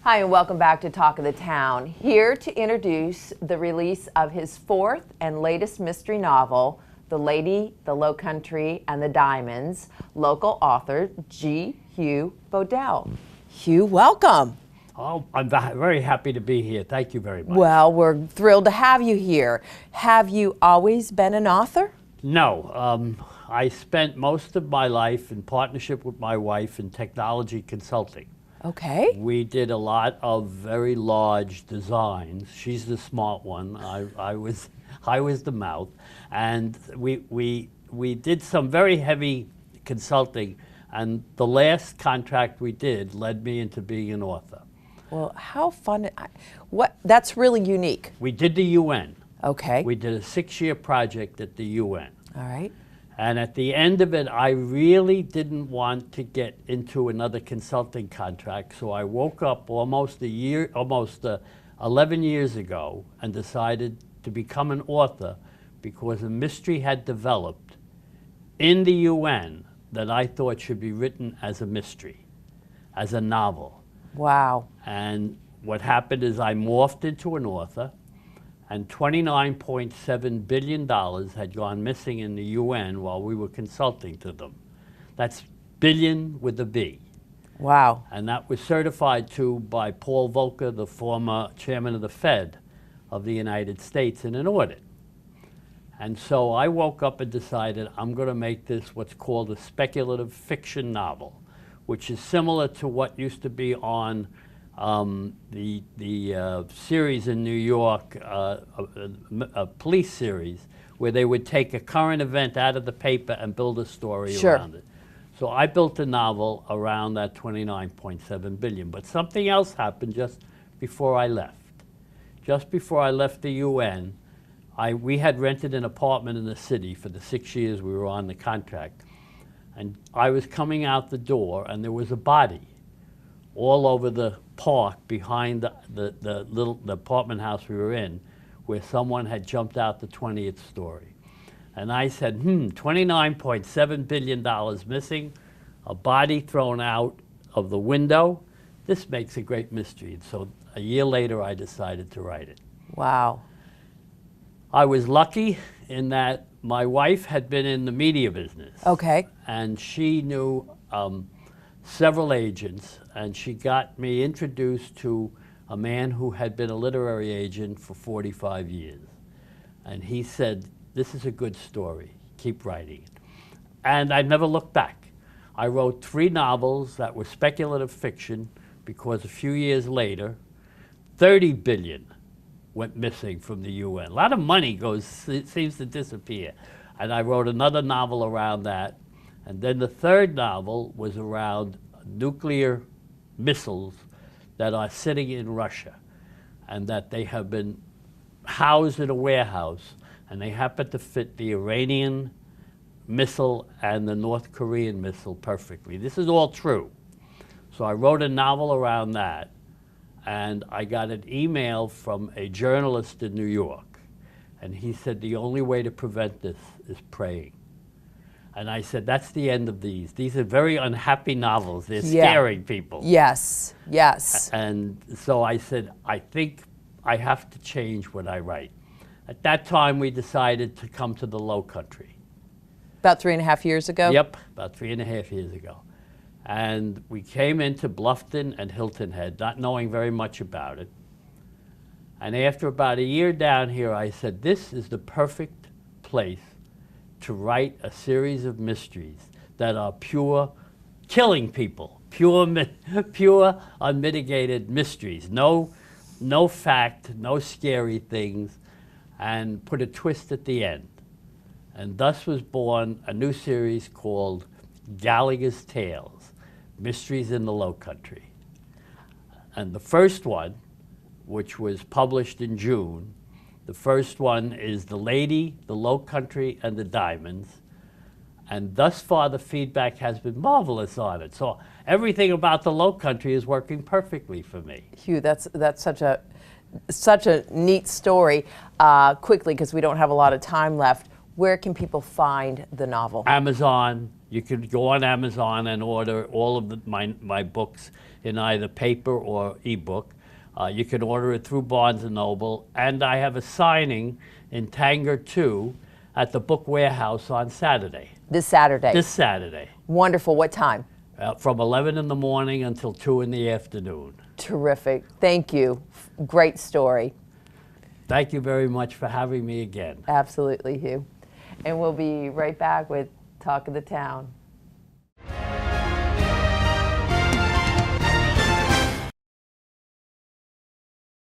Hi, and welcome back to Talk of the Town. Here to introduce the release of his fourth and latest mystery novel, The Lady, the Lowcountry, and the Diamonds, local author Hugh Bodell. Hugh, welcome. Oh, I'm very happy to be here. Thank you very much. Well, we're thrilled to have you here. Have you always been an author? No. I spent most of my life in partnership with my wife in technology consulting. Okay. We did a lot of very large designs. She's the smart one. I was the mouth, and we did some very heavy consulting. And the last contract we did led me into being an author. Well, how fun! That's really unique. We did the UN. Okay. We did a 6-year project at the UN. All right. And at the end of it, I really didn't want to get into another consulting contract, so I woke up almost 11 years ago and decided to become an author because a mystery had developed in the UN that I thought should be written as a mystery, as a novel. Wow. And what happened is I morphed into an author, and $29.7 billion had gone missing in the UN while we were consulting to them. That's billion with a B. Wow. And that was certified to by Paul Volcker, the former chairman of the Fed of the United States, in an audit. And so I woke up and decided I'm going to make this what's called a speculative fiction novel, which is similar to what used to be on the series in New York, a police series, where they would take a current event out of the paper and build a story around it. So I built a novel around that 29.7 billion. But something else happened just before I left. Just before I left the UN, we had rented an apartment in the city for the 6 years we were on the contract. And I was coming out the door, and there was a body all over the park behind the apartment house we were in, where someone had jumped out the 20th story. And I said, $29.7 billion missing, a body thrown out of the window. This makes a great mystery. And so a year later, I decided to write it. Wow. I was lucky in that my wife had been in the media business. Okay. And she knew several agents, and she got me introduced to a man who had been a literary agent for 45 years. And he said, this is a good story, keep writing it. And I never looked back. I wrote 3 novels that were speculative fiction because a few years later, 30 billion went missing from the UN. A lot of money seems to disappear. And I wrote another novel around that. And then the third novel was around nuclear missiles that are sitting in Russia, and that they have been housed in a warehouse, and they happen to fit the Iranian missile and the North Korean missile perfectly. This is all true. So I wrote a novel around that, and I got an email from a journalist in New York, and he said the only way to prevent this is praying. And I said, that's the end of these. These are very unhappy novels. They're scaring people. Yes, yes. And so I said, I think I have to change what I write. At that time, we decided to come to the Lowcountry. About 3.5 years ago? Yep, about 3.5 years ago. And we came into Bluffton and Hilton Head, not knowing very much about it. And after about a year down here, I said, this is the perfect place to write a series of mysteries that are pure killing people, pure unmitigated mysteries, no fact, no scary things, and put a twist at the end. And thus was born a new series called Gallagher's Tales, Mysteries in the Lowcountry. And the first one, which was published in June, the first one is The Lady, the Lowcountry, and the Diamonds. And thus far, the feedback has been marvelous on it. So everything about the Lowcountry is working perfectly for me. Hugh, that's such a neat story. Quickly, because we don't have a lot of time left, where can people find the novel? Amazon, You could go on Amazon and order all of my books in either paper or ebook. You can order it through Barnes & Noble, and I have a signing in Tanger 2 at the Book Warehouse on Saturday. This Saturday? This Saturday. Wonderful. What time? From 11 in the morning until 2 in the afternoon. Terrific. Thank you. Great story. Thank you very much for having me again. Absolutely, Hugh. And we'll be right back with Talk of the Town.